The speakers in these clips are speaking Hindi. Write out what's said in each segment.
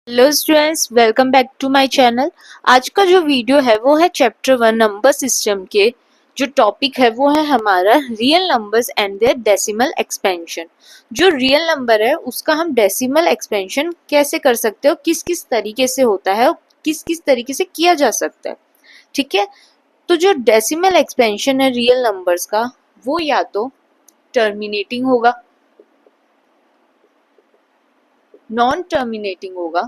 Hello students, welcome back to my channel. आज का जो वीडियो है वो है चैप्टर 1 नंबर सिस्टम के। जो टॉपिक है वो है हमारा real numbers and their decimal expansion. जो रियल नंबर है उसका हम डेसिमल एक्सपेंशन कैसे कर सकते हो, किस किस तरीके से होता है और किस किस तरीके से किया जा सकता है। ठीक है, तो जो डेसिमल एक्सपेंशन है रियल नंबर्स का वो या तो टर्मिनेटिंग होगा, नॉन टर्मिनेटिंग होगा,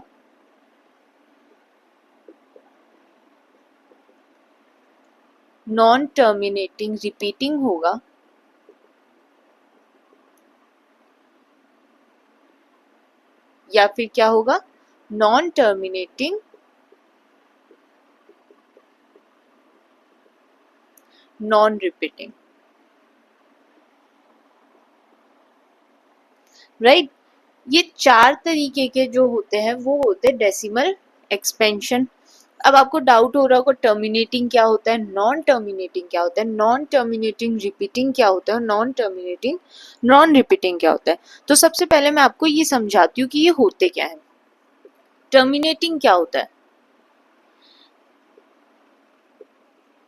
नॉन टर्मिनेटिंग रिपीटिंग होगा, या फिर क्या होगा, non terminating non repeating. Right, ये चार तरीके के जो होते हैं वो होते हैं डेसिमल एक्सपेंशन। अब आपको डाउट हो रहा होगा टर्मिनेटिंग क्या होता है, नॉन टर्मिनेटिंग क्या होता है, नॉन टर्मिनेटिंग रिपीटिंग क्या होता है, नॉन टर्मिनेटिंग नॉन रिपीटिंग क्या होता है। तो सबसे पहले मैं आपको ये समझाती हूँ कि ये होते क्या है। टर्मिनेटिंग क्या होता है,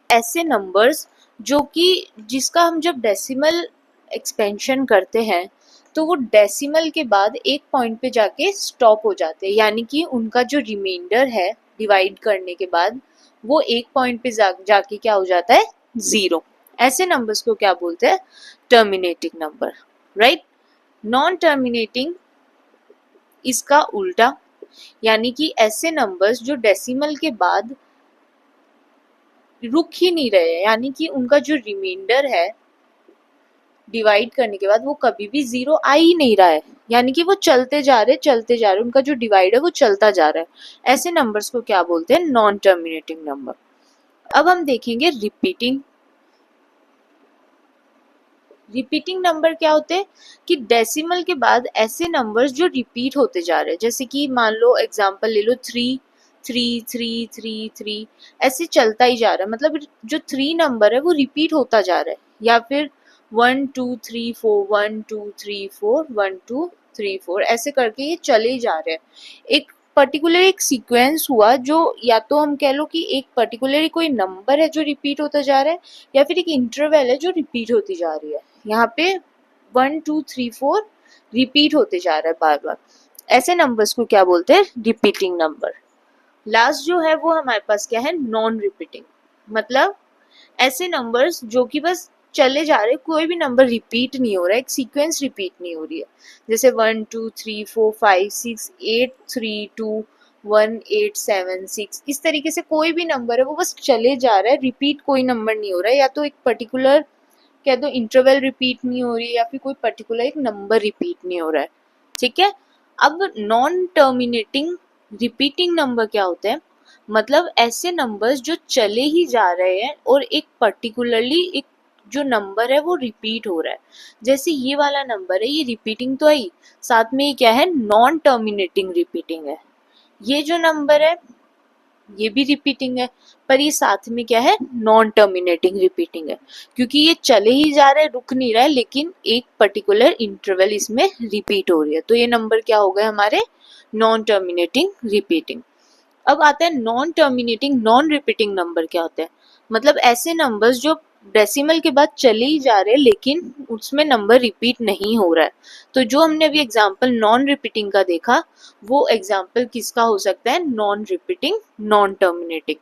ऐसे नंबर्स जो कि जिसका हम जब डेसिमल एक्सपेंशन करते हैं तो वो डेसिमल के बाद एक पॉइंट पे जाके स्टॉप हो जाते हैं, यानी कि उनका जो रिमाइंडर है डिवाइड करने के बाद वो एक पॉइंट पे जाके क्या हो जाता है, जीरो। ऐसे नंबर्स को क्या बोलते हैं, terminating number. Right, non terminating इसका उल्टा, यानी कि ऐसे नंबर्स जो डेसिमल के बाद रुक ही नहीं रहे हैं, यानी कि उनका जो रिमाइंडर है डिवाइड करने के बाद वो कभी भी जीरो आ ही नहीं रहा है, यानी कि वो चलते जा रहे, उनका जो डिवाइड है वो चलता जा रहा है। ऐसे नंबर्स को क्या बोलते हैं, नॉन टर्मिनेटिंग नंबर। अब हम देखेंगे रिपीटिंग। रिपीटिंग नंबर क्या होते हैं कि डेसिमल के बाद ऐसे नंबर्स जो रिपीट होते जा रहे हैं, जैसे कि मान लो एग्जांपल ले लो, three three three three three, ऐसे चलता ही जा रहा है, मतलब जो थ्री नंबर है वो रिपीट होता जा रहा है। या फिर 1 2 3 4, 1 2 3 4, 1 2 3 4, ऐसे करके ये चले ही जा रहे हैं। एक पर्टिकुलर एक सीक्वेंस हुआ जो, या तो हम कह लो कि एक पर्टिकुलर कोई नंबर है जो रिपीट होता जा रहा है, या फिर एक इंटरवल है जो रिपीट होती जा रही है। यहाँ पे 1 2 3 4 रिपीट होते जा रहा है बार बार। ऐसे नंबर्स को क्या बोलते हैं, रिपीटिंग नंबर। लास्ट जो है वो हमारे पास क्या है, नॉन रिपीटिंग। मतलब ऐसे नंबर्स जो कि बस चले जा रहे, कोई भी नंबर रिपीट नहीं हो रहा है, एक सीक्वेंस रिपीट नहीं हो रही है। जैसे 1 2 3 4 5 6 8 3 2 1 8 7 6, इस तरीके से कोई भी नंबर है वो बस चले जा रहा है, रिपीट कोई नंबर नहीं हो रहा है। या तो एक पर्टिकुलर कह दो इंटरवल रिपीट नहीं हो रही है, या फिर कोई पर्टिकुलर एक नंबर रिपीट नहीं हो रहा है। ठीक है, अब नॉन टर्मिनेटिंग रिपीटिंग नंबर क्या होते हैं, मतलब ऐसे नंबर्स जो चले ही जा रहे हैं और एक पर्टिकुलरली एक जो नंबर है वो रिपीट हो रहा है। जैसे ये वाला नंबर है, ये रिपीटिंग तो आई, साथ में ये क्या है, नॉन टर्मिनेटिंग रिपीटिंग है। ये जो नंबर है ये भी रिपीटिंग है, पर ये साथ में क्या है, नॉन टर्मिनेटिंग रिपीटिंग है, क्योंकि ये चले ही जा रहा है, रुक नहीं रहा है, लेकिन एक पर्टिकुलर इंटरवल इसमें रिपीट हो रही है। तो ये नंबर क्या हो गए हमारे, नॉन टर्मिनेटिंग रिपीटिंग। अब आता है non terminating non repeating number क्या होता है, मतलब ऐसे नंबर्स जो डेसिमल के बाद चले ही जा रहे हैं लेकिन उसमें नंबर रिपीट नहीं हो रहा है। तो जो हमने अभी एग्जांपल नॉन रिपीटिंग का देखा, वो एग्जांपल किसका हो सकता है, नॉन रिपीटिंग नॉन टर्मिनेटिंग।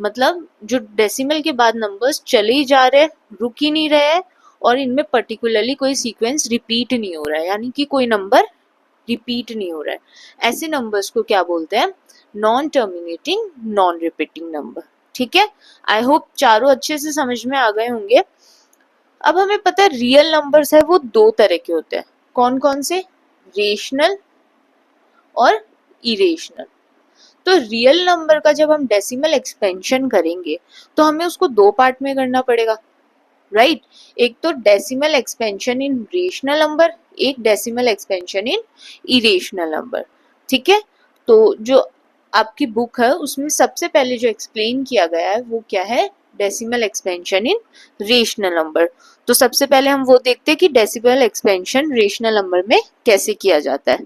मतलब जो डेसिमल के बाद नंबर्स चले ही जा रहे हैं, रुक ही नहीं रहे हैं, और इनमें पर्टिकुलरली कोई सीक्वेंस रिपीट नहीं हो रहा है, यानी कि कोई नंबर रिपीट नहीं हो रहा है। ऐसे नंबर्स को क्या बोलते हैं, non terminating non repeating number. ठीक है, आई होप चारों अच्छे से समझ में आ गए होंगे। अब हमें पता है रियल नंबर्स है वो दो तरह के होते हैं, कौन कौन से, रेशनल और इरेशनल। तो रियल नंबर का जब हम डेसिमल एक्सपेंशन करेंगे तो हमें उसको दो पार्ट में करना पड़ेगा। राइट, एक तो decimal expansion in rational number, एक decimal expansion in irrational number. ठीक है, तो जो आपकी बुक है उसमें सबसे पहले जो एक्सप्लेन किया गया है वो क्या है, decimal expansion in rational number. तो सबसे पहले हम वो देखते हैं कि डेसिमल एक्सपेंशन रेशनल नंबर में कैसे किया जाता है।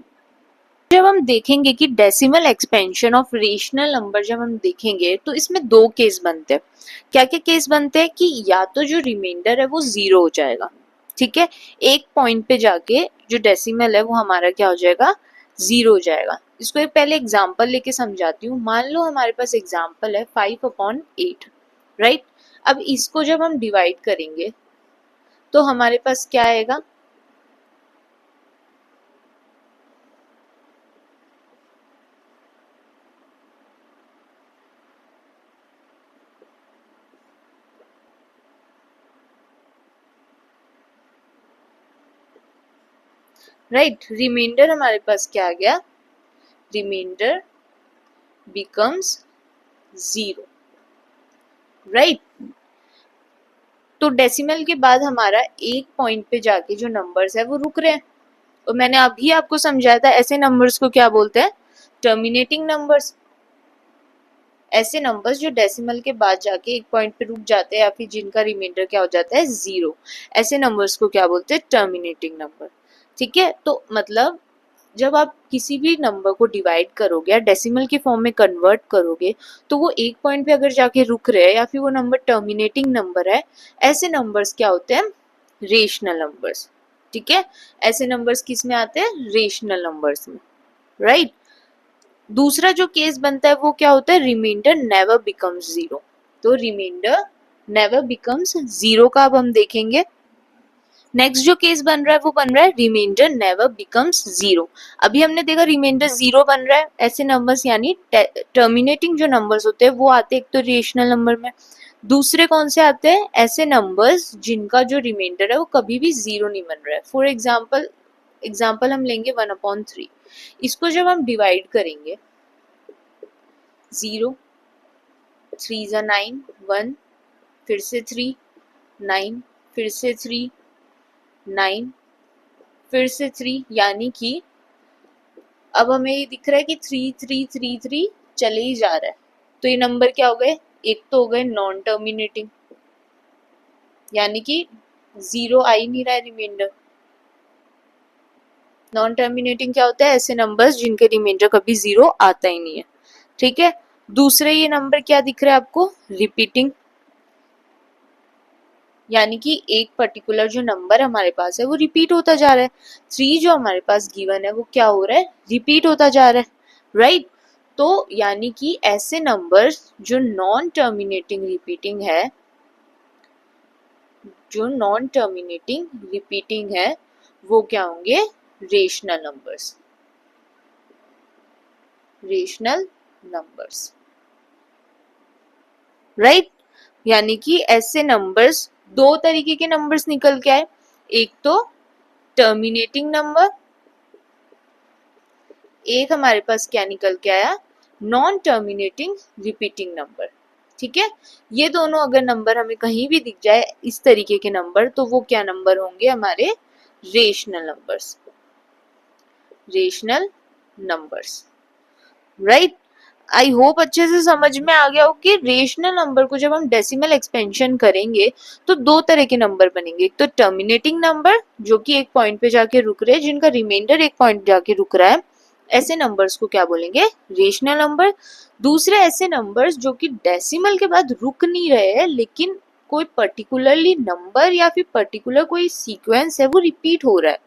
जब हम देखेंगे कि decimal expansion of rational number जब हम देखेंगे तो इसमें दो केस बनते हैं। क्या क्या केस बनते हैं कि या तो जो रिमाइंडर है वो जीरो हो जाएगा, ठीक है, एक पॉइंट पे जाके जो डेसिमल है वो हमारा क्या हो जाएगा, जीरो हो जाएगा। इसको एक पहले एग्जांपल लेके समझाती हूँ। मान लो हमारे पास एग्जांपल है 5/8, राइट। अब इसको जब हम डिवाइड करेंगे तो हमारे पास क्या आएगा, राइट। रिमाइंडर हमारे पास क्या आ गया, रिमाइंडर बिकम्स जीरो, राइट। तो डेसिमल के बाद हमारा एक पॉइंट पे जाके जो नंबर्स है वो रुक रहे हैं। और मैंने अभी आपको समझाया था ऐसे नंबर्स को क्या बोलते हैं, टर्मिनेटिंग नंबर्स। ऐसे नंबर्स जो डेसिमल के बाद जाके एक पॉइंट पे रुक जाते हैं या फिर जिनका रिमाइंडर क्या हो जाता है, जीरो, ऐसे नंबर्स को क्या बोलते हैं, टर्मिनेटिंग नंबर, ठीक है। तो मतलब जब आप किसी भी नंबर को डिवाइड करोगे या डेसिमल के फॉर्म में कन्वर्ट करोगे तो वो एक पॉइंट पे अगर जाके रुक रहे हैं या फिर वो नंबर टर्मिनेटिंग नंबर है, ऐसे नंबर्स क्या होते हैं, रेशनल नंबर्स, ठीक है। ऐसे नंबर्स किस में आते हैं, रेशनल नंबर्स में, राइट। दूसरा जो केस बनता है वो क्या होता है, रिमाइंडर नेवर बिकम्स जीरो। तो रिमाइंडर नेवर बिकम्स जीरो का अब हम देखेंगे। नेक्स्ट जो केस बन रहा है वो बन रहा है रिमाइंडर नेवर बिकम्स जीरो। अभी हमने देखा रिमाइंडर जीरो बन रहा है, ऐसे नंबर्स यानी टर्मिनेटिंग जो नंबर्स होते हैं वो आते हैं एक तो रेशनल नंबर में, दूसरे कौन से आते हैं, ऐसे नंबर्स जिनका जो रिमाइंडर है वो कभी भी जीरो नहीं बन रहा है। फॉर एग्जाम्पल हम लेंगे 1/3। इसको जब हम डिवाइड करेंगे, 0, 3 ज़ा 9, 1, फिर से 3, 9, फिर से 3, 9, फिर से 3, यानी कि अब हमें ये दिख रहा है कि 3 3 3 3 चले ही जा रहा है। तो ये नंबर क्या हो गए, एक तो हो गए नॉन टर्मिनेटिंग, यानी कि जीरो आ ही नहीं रहा है रिमाइंडर। नॉन टर्मिनेटिंग क्या होता है, ऐसे नंबर्स जिनके रिमाइंडर कभी जीरो आता ही नहीं है, ठीक है। दूसरे ये नंबर क्या दिख रहा है आपको, रिपीटिंग, यानी कि एक पर्टिकुलर जो नंबर हमारे पास है वो रिपीट होता जा रहा है। 3 जो हमारे पास गिवन है वो क्या हो रहा है, रिपीट होता जा रहा है, राइट। तो यानी कि ऐसे नंबर्स जो नॉन टर्मिनेटिंग रिपीटिंग है, जो नॉन टर्मिनेटिंग रिपीटिंग है वो क्या होंगे, rational numbers, rational numbers, right. यानी कि ऐसे नंबर्स, दो तरीके के नंबर्स निकल के आए, एक तो टर्मिनेटिंग नंबर, एक हमारे पास क्या निकल के आया, नॉन टर्मिनेटिंग रिपीटिंग नंबर, ठीक है। ये दोनों अगर नंबर हमें कहीं भी दिख जाए इस तरीके के नंबर, तो वो क्या नंबर होंगे, हमारे rational numbers, rational numbers, right. I hope अच्छे से समझ में आ गया हो कि रेशनल नंबर को जब हम डेसिमल एक्सपेंशन करेंगे तो दो तरह के नंबर बनेंगे, एक तो टर्मिनेटिंग नंबर जो कि एक पॉइंट पे जाके रुक रहे हैं, जिनका रिमाइंडर एक पॉइंट जाके रुक रहा है, ऐसे नंबर्स को क्या बोलेंगे, रेशनल नंबर। दूसरे ऐसे नंबर्स जो कि डेसिमल के बाद रुक नहीं रहे हैं लेकिन कोई पर्टिकुलरली नंबर या फिर पर्टिकुलर कोई सीक्वेंस है वो रिपीट हो रहा है,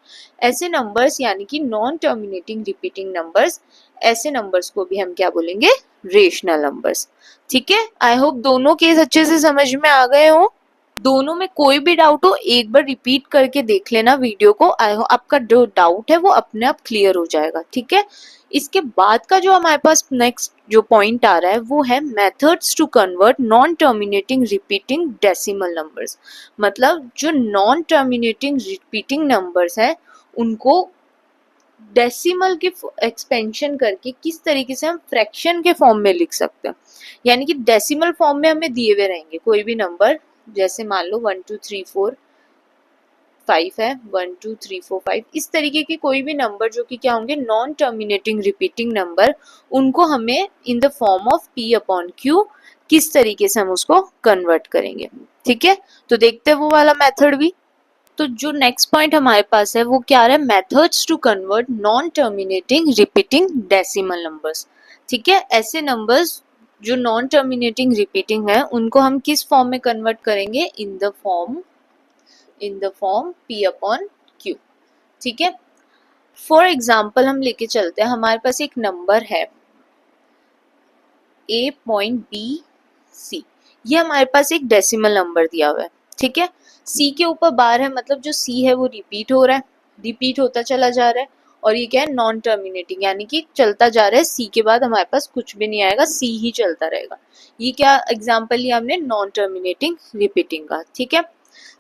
ऐसे नंबर्स यानी कि नॉन टर्मिनेटिंग रिपीटिंग नंबर्स, ऐसे नंबर्स को भी हम क्या बोलेंगे, रेशनल नंबर्स, ठीक है। आई होप दोनों केस अच्छे से समझ में आ गए हो। दोनों में कोई भी डाउट हो एक बार रिपीट करके देख लेना वीडियो को, आई होप आपका जो डाउट है वो अपने आप क्लियर हो जाएगा, ठीक है। इसके बाद का जो हमारे पास नेक्स्ट जो पॉइंट आ रहा है वो है methods to convert non terminating repeating decimal numbers. मतलब जो नॉन टर्मिनेटिंग रिपीटिंग नंबर्स हैं उनको डेसिमल के एक्सपेंशन करके किस तरीके से हम फ्रैक्शन के फॉर्म में लिख सकते हैं। यानी कि डेसिमल फॉर्म में हमें दिए हुए रहेंगे कोई भी नंबर, जैसे मान लो 1 2 3 4 5 है, 1 2 3 4 5, इस तरीके के कोई भी नंबर जो कि क्या होंगे, नॉन टर्मिनेटिंग रिपीटिंग नंबर, उनको हमें in the form of P/Q किस तरीके से हम उसको कन्वर्ट करेंगे, ठीक है। तो देखते हैं वो वाला मेथड भी। तो जो नेक्स्ट पॉइंट हमारे पास है वो क्या आ रहा है, methods to convert non terminating repeating decimal numbers. ठीक है, ऐसे नंबर्स जो नॉन टर्मिनेटिंग रिपीटिंग है उनको हम किस फॉर्म में कन्वर्ट करेंगे, in the form p upon q। ठीक है, फॉर एग्जाम्पल हम लेके चलते हैं, हमारे पास एक नंबर है a.b.c, ये हमारे पास एक डेसिमल नंबर दिया हुआ है। ठीक है, c के ऊपर बार है, मतलब जो c है वो रिपीट हो रहा है, रिपीट होता चला जा रहा है, और ये क्या है, नॉन टर्मिनेटिंग, यानी कि चलता जा रहा है, c के बाद हमारे पास कुछ भी नहीं आएगा, c ही चलता रहेगा। ये क्या एग्जाम्पल लिया हमने, नॉन टर्मिनेटिंग रिपीटिंग का। ठीक है,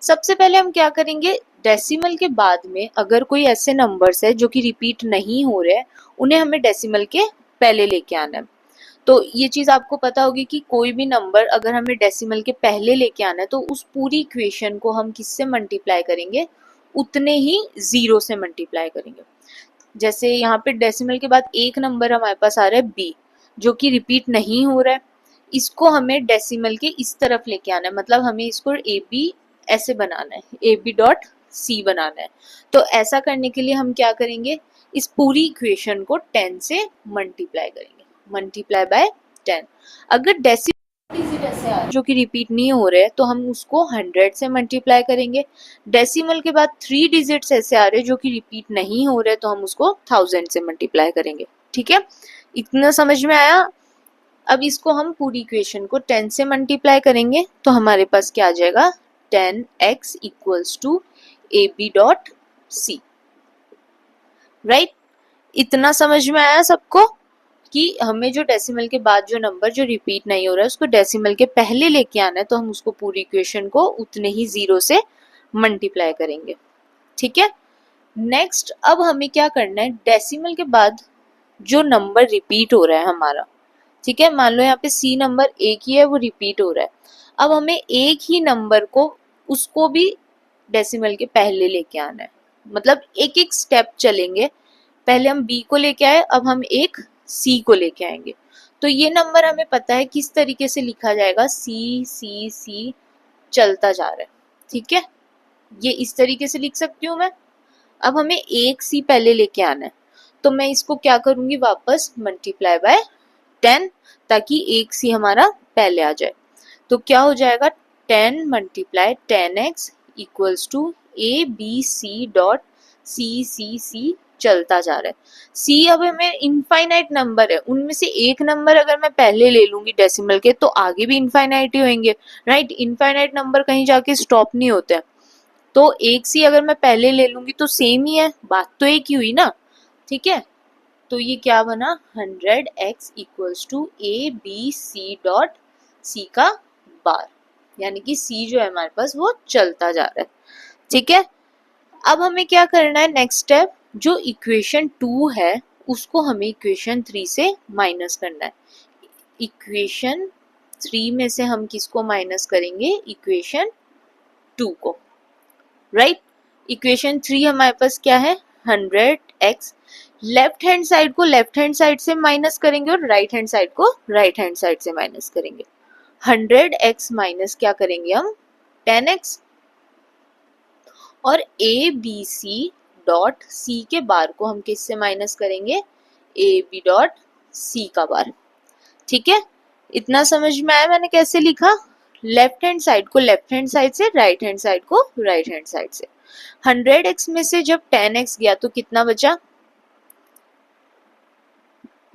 सबसे पहले हम क्या करेंगे, डेसिमल के बाद में अगर कोई ऐसे नंबर्स है जो कि रिपीट नहीं हो रहे हैं, उन्हें हमें डेसिमल के पहले लेके आना है। तो ये चीज आपको पता होगी कि कोई भी नंबर अगर हमें डेसिमल के पहले लेके आना है तो उस पूरी इक्वेशन को हम किससे मल्टीप्लाई करेंगे, उतने ही जीरो से मल्टीप्लाई करेंगे। जैसे यहाँ पे डेसिमल के बाद एक नंबर हमारे पास आ रहा है b, जो कि रिपीट नहीं हो रहा है, इसको हमें डेसिमल के इस तरफ लेके आना है, मतलब हमें इसको ए बी ऐसे बनाना है, ए बी डॉट सी बनाना है। तो ऐसा करने के लिए हम क्या करेंगे, इस पूरी इक्वेशन को 10 से मल्टीप्लाई करेंगे, मल्टीप्लाई बाय 10। अगर डेसिमल डिजिट ऐसे आ जो कि रिपीट नहीं हो रहे तो हम उसको 100 से मल्टीप्लाई करेंगे। डेसिमल के बाद 3 डिजिट्स ऐसे आ रहे जो कि रिपीट नहीं हो रहे तो हम उसको 1000 से मल्टीप्लाई करेंगे। ठीक है, इतना समझ में आया। अब इसको हम पूरी इक्वेशन को 10 से मल्टीप्लाई करेंगे तो हमारे पास क्या आ जाएगा, 10x equals to A B dot C. Right, इतना समझ में आया सबको कि हमें जो डेसिमल के बाद जो नंबर जो रिपीट नहीं हो रहा है उसको डेसिमल के पहले लेके आना है, तो हम उसको पूरी इक्वेशन को उतने ही जीरो से मल्टीप्लाई करेंगे। ठीक है, नेक्स्ट अब हमें क्या करना है, डेसिमल के बाद जो नंबर रिपीट हो रहा है हमारा, ठीक है, मान लो यहाँ पे सी नंबर एक ही है वो रिपीट हो रहा है, अब हमें एक ही नंबर को उसको भी डेसिमल के पहले लेके आना है, मतलब एक एक स्टेप चलेंगे। पहले हम b को लेके आए, अब हम एक c को लेके आएंगे। तो ये नंबर हमें पता है किस तरीके से लिखा जाएगा, c c c चलता जा रहा है। ठीक है, ये इस तरीके से लिख सकती हूँ मैं। अब हमें एक c पहले लेके आना है, तो मैं इसको क्या करूंगी, वापस मल्टीप्लाई बाय 10, ताकि एक c हमारा पहले आ जाए। तो क्या हो जाएगा, 10 multiply 10x equals to A B C dot C C C चलता जा रहा है। c अब हमें इनफाइनाइट नंबर है, उनमें से एक नंबर अगर मैं पहले ले लूंगी डेसिमल के तो आगे भी इनफाइनाइट ही होंगे। राइट, इनफाइनाइट नंबर कहीं जाके स्टॉप नहीं होते हैं, तो एक c अगर मैं पहले ले लूंगी तो सेम ही है, बात तो एक ही हुई ना। ठीक है, तो ये क्या बना, 100x equals to A B C dot C का बार, यानी कि c जो है हमारे पास वो चलता जा रहा है। ठीक है, अब हमें क्या करना है, नेक्स्ट स्टेप, जो इक्वेशन 2 है उसको हमें इक्वेशन 3 से माइनस करना है। इक्वेशन 3 में से हम किसको माइनस करेंगे, इक्वेशन 2 को। राइट, इक्वेशन 3 हमारे पास क्या है, 100x, लेफ्ट हैंड साइड को लेफ्ट हैंड साइड से माइनस करेंगे और राइट हैंड साइड को राइट हैंड साइड से माइनस करेंगे। 100x माइनस क्या करेंगे हम, 10x, और ए बी सी डॉट सी के बार को हम किससे माइनस करेंगे, ए बी डॉट सी का बार। ठीक है, इतना समझ में आया मैंने कैसे लिखा, लेफ्ट हैंड साइड को लेफ्ट हैंड साइड से, राइट हैंड साइड को राइट हैंड साइड से। 100x में से जब 10x गया तो कितना बचा,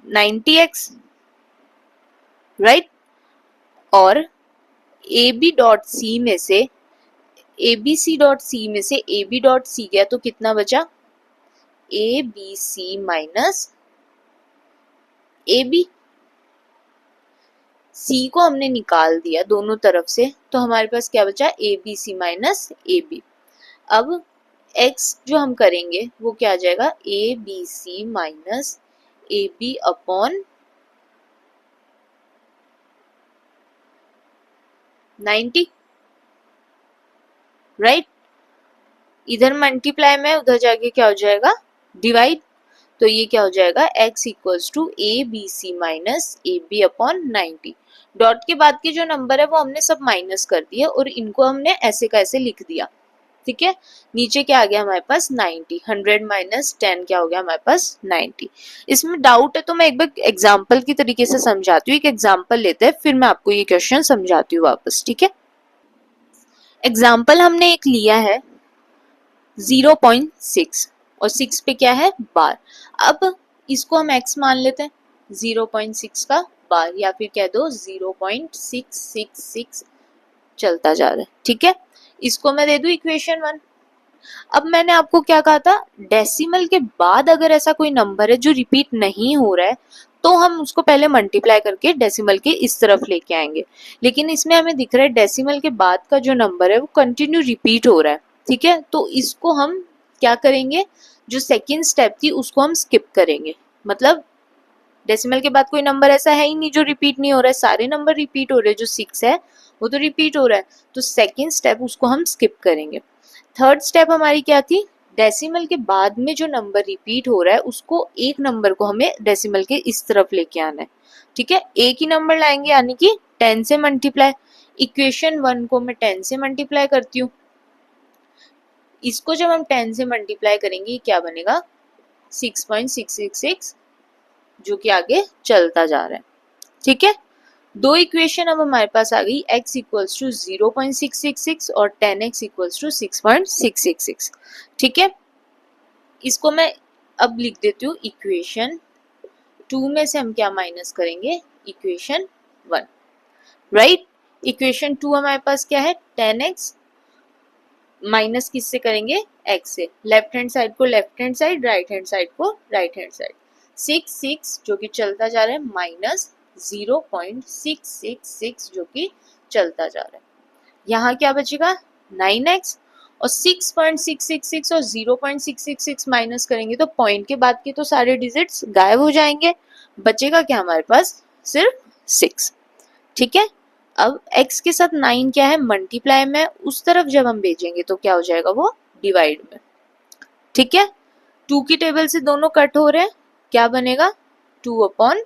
90x। राइट, और ए बी डॉट सी में से ए बी सी डॉट सी में से ए बी डॉट सी गया तो कितना बचा, A B C minus A B. C को हमने निकाल दिया दोनों तरफ से, तो हमारे पास क्या बचा, A B C minus A B. अब x जो हम करेंगे वो क्या आ जाएगा, A B C minus A B upon 90। Right, इधर मल्टीप्लाई में, उधर जाके क्या हो जाएगा, डिवाइड। तो ये क्या हो जाएगा, x equals to A B C minus A B upon 90। Dot के बाद के जो नंबर है वो हमने सब माइनस कर दिए और इनको हमने ऐसे का ऐसे लिख दिया। ठीक है। नीचे क्या आ गया हमारे पास 90, 100 माइनस 10 क्या हो गया हमारे पास 90। इसमें डाउट है तो मैं एक बार एग्जाम्पल की तरीके से समझाती हूँ, एक एग्जाम्पल लेते हैं फिर मैं आपको ये क्वेश्चन समझाती हूँ वापस, ठीक है। एग्जाम्पल हमने एक लिया है 0.6 और 6 पे क्या है बार। अब इसको हम x मान लेते हैं 0.6 का बार, या फिर कह दो 0.666 चलता जा रहा है, ठीक है। इसको मैं दे दूं इक्वेशन 1। अब मैंने आपको क्या कहा था, डेसिमल के बाद अगर ऐसा कोई नंबर है जो रिपीट नहीं हो रहा है तो हम उसको पहले मल्टीप्लाई करके डेसिमल के इस तरफ लेके आएंगे, लेकिन इसमें हमें दिख रहा है डेसिमल के बाद का जो नंबर है वो कंटिन्यू रिपीट हो रहा है, ठीक है। तो इसको हम क्या करेंगे, जो सेकेंड स्टेप थी उसको हम स्किप करेंगे, मतलब डेसिमल के बाद कोई नंबर ऐसा है ही नहीं जो रिपीट नहीं हो रहा है, सारे नंबर रिपीट हो रहे हैं, जो 6 है वो तो रिपीट हो रहा है, तो सेकेंड स्टेप उसको हम स्किप करेंगे। थर्ड स्टेप हमारी क्या थी, डेसिमल के बाद में जो नंबर रिपीट हो रहा है उसको एक नंबर को हमें डेसिमल के इस तरफ लेके आना है, ठीक है। एक ही नंबर लाएंगे यानी कि 10 से मल्टीप्लाई। इक्वेशन 1 को मैं 10 से मल्टीप्लाई करती हूँ, इसको जब हम 10 से मल्टीप्लाई करेंगे क्या बनेगा 6.666 जो कि आगे चलता जा रहा है, ठीक है। दो इक्वेशन अब हमारे पास आ गई, x इक्वल्स टू 0.666 और 10x इक्वल्स टू 6.666, ठीक है। इसको मैं अब लिख देती हूँ इक्वेशन 2 में से हम क्या माइनस करेंगे इक्वेशन 1, राइट। इक्वेशन 2 हमारे पास क्या है 10x माइनस किससे करेंगे x से, लेफ्ट हैंड साइड को left hand side, right hand side को राइट हैंड साइड, 6 जो कि चलता जा रहा है माइनस 0.666 जो कि चलता जा रहा है। यहाँ क्या बचेगा 9x और 6.666 और 0.666 माइनस करेंगे तो पॉइंट के बाद के तो सारे डिजिट्स गायब हो जाएंगे, बचेगा क्या हमारे पास सिर्फ 6, ठीक है। अब x के साथ 9 क्या है मल्टीप्लाई में, उस तरफ जब हम भेजेंगे तो क्या हो जाएगा वो डिवाइड में, ठीक है। 2 की टेबल से दोनों कट हो रहे हैं, क्या बनेगा 3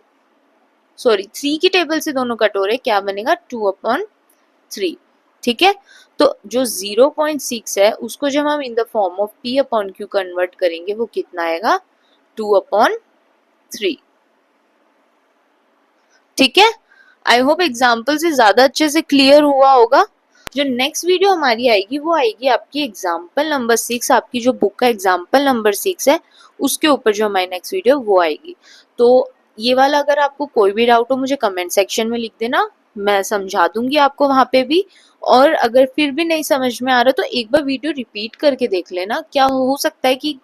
की टेबल से दोनों कट हो रहे हैं, क्या बनेगा 2/3, ठीक है। तो जो 0.6 है उसको जब हम in the form of p/q convert करेंगे वो कितना आएगा 2/3, ठीक है। आई होप एग्जाम्पल से ज्यादा अच्छे से क्लियर हुआ होगा। जो नेक्स्ट वीडियो हमारी आएगी वो आएगी आपकी एग्जाम्पल नंबर 6, आपकी जो बुक का एग्जाम्पल नंबर 6 है उसके ऊपर जो हमारी नेक्स्ट वीडियो वो आएगी। तो ये वाला अगर आपको कोई भी डाउट हो मुझे कमेंट सेक्शन में लिख देना, मैं समझा दूंगी आपको वहां पे भी। और अगर फिर भी नहीं समझ में आ रहा तो एक बार वीडियो रिपीट करके देख लेना, क्या हो सकता है कि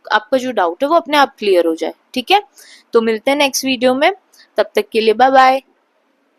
आपका जो डाउट है वो अपने आप क्लियर हो जाए, ठीक है। तो मिलते हैं नेक्स्ट वीडियो में, तब तक के लिए बाय बाय।